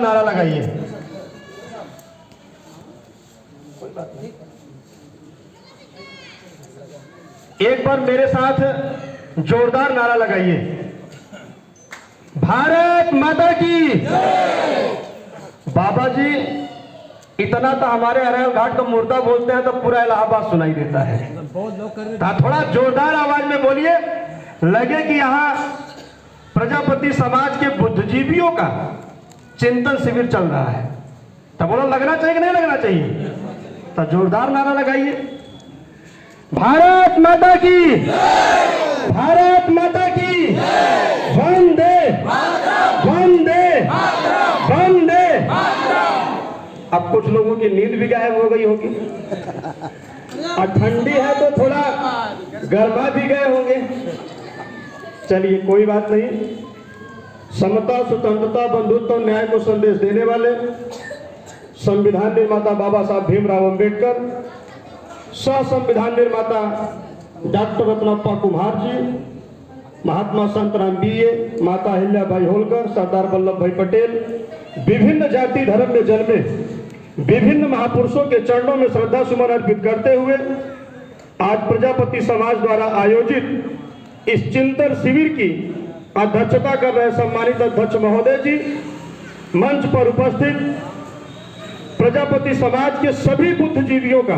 नारा लगाइए। कोई बात नहीं, एक बार मेरे साथ जोरदार नारा लगाइए। भारत माता की। बाबा जी इतना तो हमारे अरैल घाट का मुर्दा बोलते हैं तो पूरा इलाहाबाद सुनाई देता है। थोड़ा जोरदार आवाज में बोलिए, लगे कि यहाँ प्रजापति समाज के बुद्धिजीवियों का चिंतन शिविर चल रहा है। तो बोलो लगना चाहिए कि नहीं लगना चाहिए? तो जोरदार नारा लगाइए। भारत माता की, भारत माता की, वंदे वंदे वंदे। अब कुछ लोगों की नींद भी गायब हो गई होगी और ठंडी है तो थोड़ा गर्मा भी गए होंगे। चलिए कोई बात नहीं। समता, स्वतंत्रता, बंधुत्व, न्याय को संदेश देने वाले संविधान निर्माता बाबा साहब भीमराव अंबेडकर, सह संविधान निर्माता डॉक्टर रत्नप्पा कुम्हार जी, महात्मा संतराम बीए, माता अहिल्याबाई होलकर, सरदार वल्लभ भाई पटेल, विभिन्न जाति धर्म में जन्मे विभिन्न महापुरुषों के चरणों में श्रद्धा सुमन अर्पित करते हुए आज प्रजापति समाज द्वारा आयोजित इस चिंतन शिविर की अध्यक्षता कर रहे सम्मानित अध्यक्ष महोदय जी, मंच पर उपस्थित प्रजापति समाज के सभी बुद्धिजीवियों का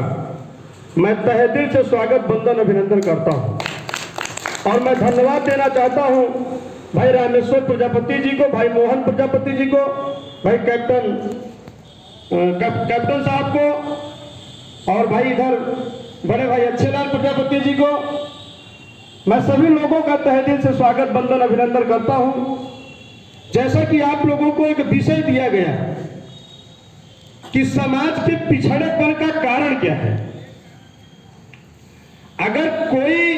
मैं तहे दिल से स्वागत, वंदन, अभिनंदन करता हूं। और मैं धन्यवाद देना चाहता हूं भाई रामेश्वर प्रजापति जी को, भाई मोहन प्रजापति जी को, भाई कैप्टन साहब को, और भाई इधर बड़े भाई अच्छेलाल प्रजापति जी को। मैं सभी लोगों का तहे दिल से स्वागत, वंदन, अभिनंदन करता हूं। जैसा कि आप लोगों को एक विषय दिया गया कि समाज के पिछड़ेपन का कारण क्या है। अगर कोई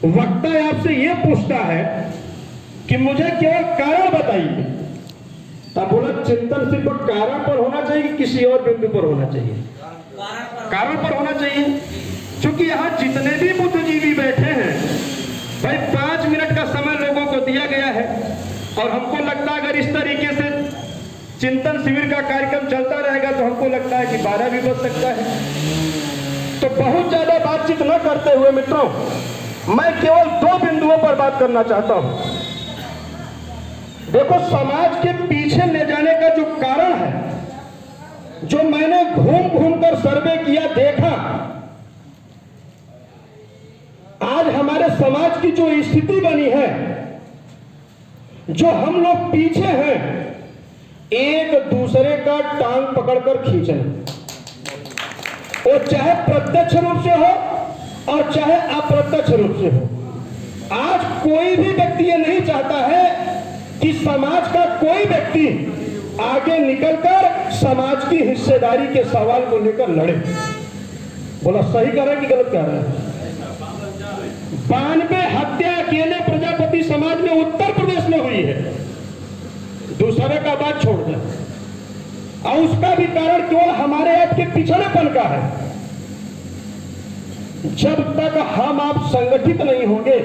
वक्ता आपसे यह पूछता है कि मुझे केवल कारण बताइए, तब बोला चिंतन सिर्फ कारण पर होना चाहिए कि किसी और बिंदु पर होना चाहिए? कारण पर होना चाहिए। क्योंकि यहाँ जितने भी बुद्धिजीवी बैठे हैं भाई 5 मिनट का समय लोगों को दिया गया है और हमको लगता है अगर इस तरीके से चिंतन शिविर का कार्यक्रम चलता रहेगा तो हमको लगता है कि 12 भी बज सकता है। तो बहुत ज्यादा बातचीत न करते हुए मित्रों, मैं केवल 2 बिंदुओं पर बात करना चाहता हूं। देखो, समाज के पीछे ले जाने का जो कारण है, जो मैंने घूम घूम कर सर्वे किया, देखा, आज हमारे समाज की जो स्थिति बनी है, जो हम लोग पीछे हैं, एक दूसरे का टांग पकड़कर खींचना, वो चाहे प्रत्यक्ष रूप से हो और चाहे अप्रत्यक्ष रूप से हो। आज कोई भी व्यक्ति ये नहीं चाहता है कि समाज का कोई व्यक्ति आगे निकलकर समाज की हिस्सेदारी के सवाल को लेकर लड़े। बोला सही कह रहा है कि गलत कह रहा है? 92 हत्या अकेले प्रजापति समाज में उत्तर प्रदेश में हुई है। दूसरे का बात छोड़ दे, और उसका भी कारण केवल हमारे आपके पिछड़ेपन का है। जब तक हम आप संगठित नहीं होंगे,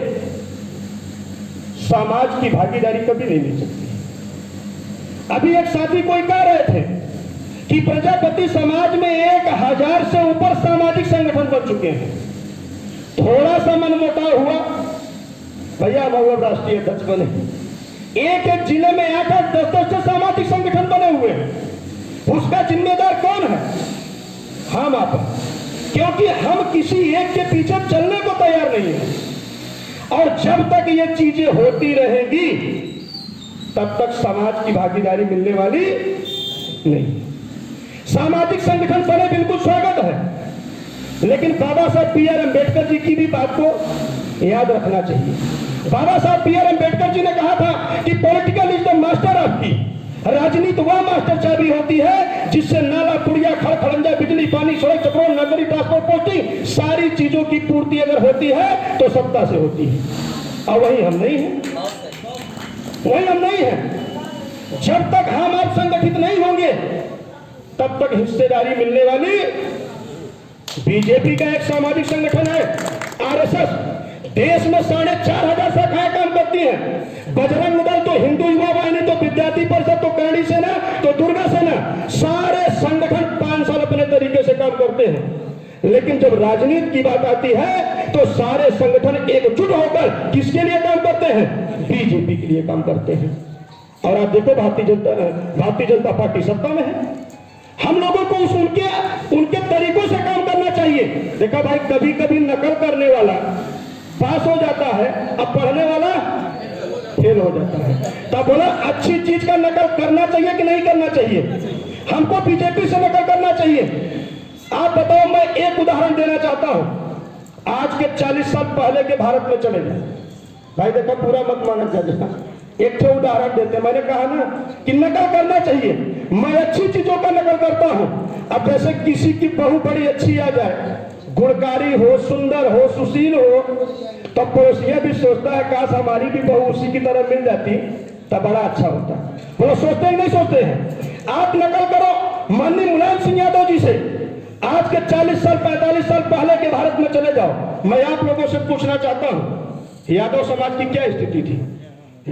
समाज की भागीदारी कभी नहीं मिल सकती। अभी एक साथी कोई कह रहे थे कि प्रजापति समाज में 1000 से ऊपर सामाजिक संगठन बन चुके हैं। थोड़ा सा मनमुटाव हुआ, भैया वो राष्ट्रीय अध्यक्ष बने। एक एक जिले में 8-8, 10-10 सामाजिक संगठन बने हुए हैं। उसका जिम्मेदार कौन है? हम आप, क्योंकि हम किसी एक के पीछे चलने को तैयार नहीं है। और जब तक ये चीजें होती रहेगी तब तक समाज की भागीदारी मिलने वाली नहीं। सामाजिक संगठन बने, बिल्कुल स्वागत है, लेकिन बाबा साहब बी आर अम्बेडकर जी की भी बात को याद रखना चाहिए। बाबा साहब बी आर अम्बेडकर जी ने कहा था कि political is the master of की। राजनीति वह मास्टर चाबी होती है जिससे नाला, पुड़िया, खड़खड़ंजा, बिजली, पानी, सड़क, चक्रों, नगरी, ट्रांसपोर्ट, पोस्टिंग, सारी चीजों की पूर्ति अगर होती है तो सत्ता से होती है। और वही हम नहीं है, वही हम नहीं है। जब तक हम आप संगठित नहीं होंगे तब तक हिस्सेदारी मिलने वाली। बीजेपी का एक सामाजिक संगठन है आरएसएस, देश में 4,500 शाखाएं काम करती हैं। बजरंग दल तो हिंदू युवा वाहिनी तो विद्यार्थी परिषद तो करणी सेना तो दुर्गा सेना, सारे संगठन 5 साल अपने तरीके से काम करते हैं। लेकिन जब राजनीति की बात आती है तो सारे संगठन एकजुट होकर किसके लिए काम करते हैं? बीजेपी के लिए काम करते हैं। और आप देखो भारतीय जनता पार्टी सत्ता में है। हम लोगों को उनके तरीकों से काम करना चाहिए। देखा भाई, कभी कभी नकल करने वाला पास हो जाता है, अब पढ़ने वाला फेल हो जाता है। तब बोला अच्छी चीज का नकल करना चाहिए कि नहीं करना चाहिए? हमको बीजेपी से नकल करना चाहिए। आप बताओ, मैं एक उदाहरण देना चाहता हूं। आज के 40 साल पहले के भारत में चले जाए भाई, देखो पूरा मत माना जाएगा, एक तो उदाहरण देते। मैंने कहा ना कि नकल करना चाहिए। मैं अच्छी चीजों का नकल करता हूं। अब जैसे किसी की बहू बड़ी अच्छी आ जाए, गुणकारी हो, सुंदर हो, सुशील हो, तो पड़ोसिया भी सोचता है काश हमारी भी बहू उसी की तरह मिल जाती तब बड़ा अच्छा होता। बोलो सोचते हैं नहीं सोचते हैं? आप नकल करो माननीय मुलायम सिंह यादव जी से। आज के 40 साल 45 साल पहले के भारत में चले जाओ। मैं आप लोगों से पूछना चाहता हूं, यादव समाज की क्या स्थिति थी?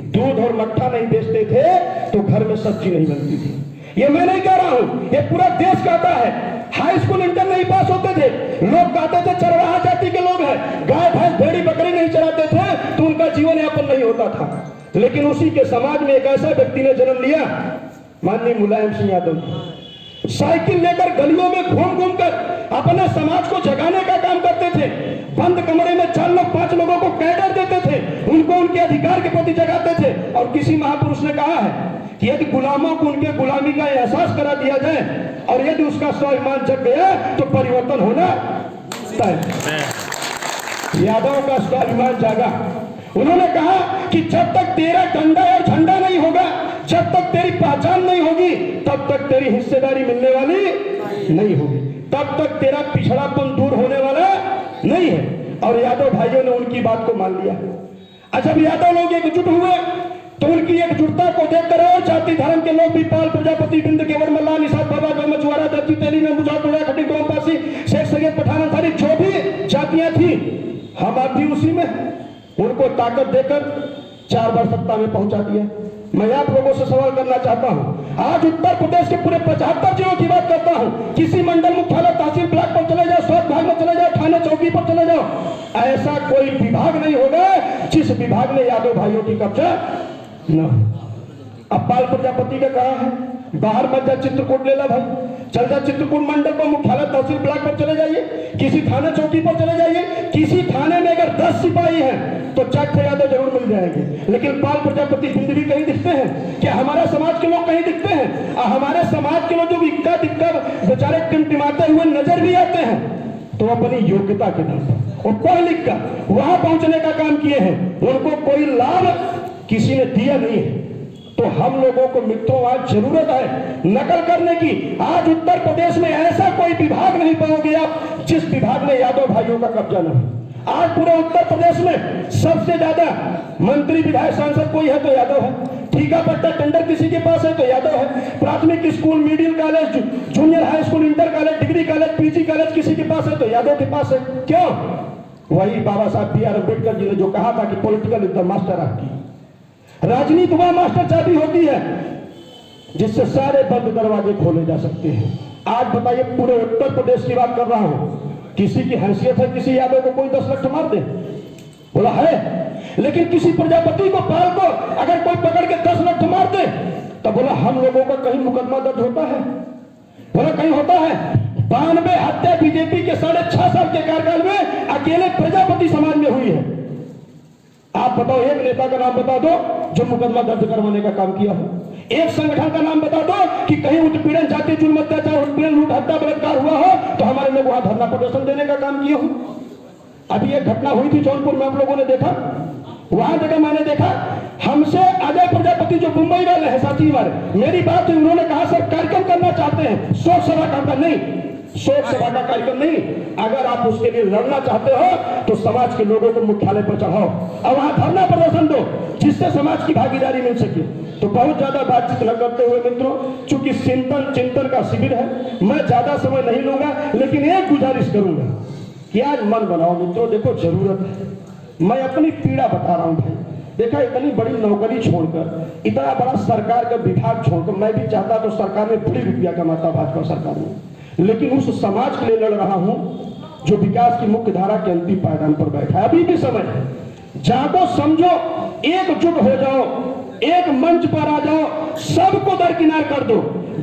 दूध और मट्ठा नहीं बेचते थे तो घर में सब्जी नहीं बनती थी। ये मैं नहीं कह रहा हूं, ये पूरा देश कहता है। हाई स्कूल इंटर नहीं पास होते थे, लोग कहते थे चरवाहा जाति के लोग हैं, गाय भैंस भेड़ी बकरी नहीं चराते थे तो उनका जीवन यापन नहीं होता था। लेकिन उसी के समाज में एक ऐसा व्यक्ति ने जन्म लिया, माननीय मुलायम सिंह यादव। साइकिल लेकर गलियों में घूम घूम कर अपने समाज को जगाने का काम करते थे। बंद कमरे में 4 लोग 5 लोगों को कैडर देते थे, उनको उनके अधिकार के प्रति जगाते थे। और किसी महापुरुष ने कहा है कि यदि गुलामों को उनके गुलामी का एहसास करा दिया जाए और यदि उसका स्वाभिमान जग गया तो परिवर्तन होना तय। यादव का स्वाभिमान जागा। उन्होंने कहा कि जब तक तेरा डंडा और झंडा नहीं होगा, जब तक तेरी पहचान नहीं होगी, तब तक तेरी हिस्सेदारी मिलने वाली नहीं होगी, तब तक तेरा पिछड़ापन दूर होने वाला नहीं है। और यादव भाइयों ने उनकी बात को मान लिया। जब यादव लोग एकजुट हुए तो उनकी एकजुटता को देखकर और जाति धर्म के लोग भी, पाल प्रजापति, बिंद केवल मल्ला, निषाद बाबा, गमचुआरा, दत्ती, तेली में मुझा, टोड़ा, खटी, गोमपासी, शेख सैयद, पठान अंसारी, जो भी जातियां थी, हम आप भी उसी में। उनको ताकत देकर 4 बार सत्ता में पहुंचा दिया। मैं आप लोगों से सवाल करना चाहता हूं, आज उत्तर प्रदेश के पूरे 75 जिलों की बात करता हूं, किसी मंडल मुख्यालय, तहसील, ब्लॉक पर चले जाओ, स्वास्थ्य विभाग में चले जाओ, थाने चौकी पर चले जाओ, ऐसा कोई विभाग नहीं होगा जिस विभाग में यादव भाइयों की कब्जा न हो। अब पाल प्रजापति का कहा है, बाहर मत जा, चित्रकूट ले ला भाई, चल जा चित्रकूट मंडल पर, मुख्यालय, तहसील, ब्लॉक पर चले जाइए, किसी थाना चौकी पर चले जाइए। किसी थाने में अगर 10 सिपाही हैं तो 4 यादव जरूर मिल जाएंगे। लेकिन पाल प्रजापति बिंद भी कहीं दिखते हैं क्या? हमारे समाज के लोग कहीं दिखते हैं? हमारे समाज के लोग जो इक्का दिक्का बेचारे टिमटिमाते हुए नजर भी आते हैं तो अपनी योग्यता के नाम पर और पढ़ लिख कर वहां पहुंचने का काम किए हैं, उनको कोई लाभ किसी ने दिया नहीं है। तो हम लोगों को मित्रों आज जरूरत है नकल करने की। आज उत्तर प्रदेश में ऐसा कोई विभाग नहीं पाओगे आप जिस विभाग में यादव भाइयों का कब्जा न हो। आज पूरे उत्तर प्रदेश में सबसे ज्यादा मंत्री, विधायक, सांसद कोई है तो यादव है। ठीका पट्टा टेंडर किसी के पास है तो यादव है। प्राथमिक school, middle college, junior high school, inter college, degree college, PG college किसी के पास है तो यादव के पास है। क्यों? वही बाबा साहब बी आर अम्बेडकर जी ने जो कहा था कि political is the master of की। राजनीति वह मास्टर चाबी होती है जिससे सारे बंद दरवाजे खोले जा सकते हैं। आज बताइए, पूरे उत्तर प्रदेश की बात कर रहा हूं, किसी की हैसियत है किसी यादव को कोई 10 लाख मार दे? बोला है। लेकिन किसी प्रजापति को, पाल को अगर कोई पकड़ के 10 लाख मार दे तो बोला हम लोगों का कहीं मुकदमा दर्ज होता है? बोला कहीं होता है? 92 हत्या बीजेपी के 6.5 साल के कार्यकाल में अकेले प्रजापति समाज में हुई है। आप बताओ, एक नेता का नाम बता दो जो मुकदमा दर्ज करवाने का काम किया हो। एक संगठन का नाम बता दो कि कहीं उत्पीड़न, जाति जुल्म, अत्याचार, उत्पीड़न, लूट, हत्या, बलात्कार हुआ हो तो हमारे लोग वहां धरना प्रदर्शन देने का काम किए हो। अभी एक घटना हुई थी जौनपुर में, आप लोगों ने देखा, वहां जगह मैंने देखा, हमसे अजय प्रजापति जो मुंबई वाले हैं साथी हमारे, मेरी बात हुई, उन्होंने कहा सर कार्यक्रम करना चाहते हैं, शोक सभा करना नहीं, शोक सभा का कार्यक्रम नहीं, अगर आप उसके लिए लड़ना चाहते हो तो समाज के लोगों को मुख्यालय पर चढ़ाओ और वहां धरना प्रदर्शन दो जिससे समाज की भागीदारी मिल सके। तो बहुत ज्यादा बातचीत न करते हुए मित्रों, चूंकि चिंतन का शिविर है, मैं ज्यादा समय नहीं लूंगा, लेकिन एक गुजारिश करूंगा कि आज मन बनाओ मित्रों। देखो जरूरत है, मैं अपनी पीड़ा बता रहा हूं भाई। देखा, इतनी बड़ी नौकरी छोड़कर, इतना बड़ा सरकार का विभाग छोड़कर, मैं भी चाहता तो सरकार में बड़ी रुपया कमाता भाजपा सरकार में, लेकिन उस समाज के लिए लड़ रहा हूं जो विकास की मुख्य धारा के अंतिम पायदान पर बैठा है। अभी भी समय है, जागो, समझो, एकजुट हो जाओ, एक मंच पर आ जाओ, सबको दरकिनार कर दो।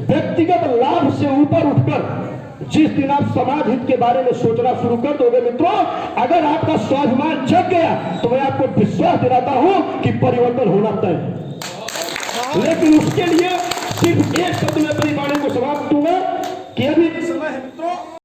व्यक्तिगत लाभ से ऊपर उठकर जिस दिन आप समाज हित के बारे में सोचना शुरू कर दोगे मित्रों, अगर आपका स्वाभिमान जग गया तो मैं आपको विश्वास दिलाता हूं कि परिवर्तन होना तय है। लेकिन उसके लिए सिर्फ एक शब्द में अपनी वाणी को समाप्त दूंगा कि अभी समय है मित्रों।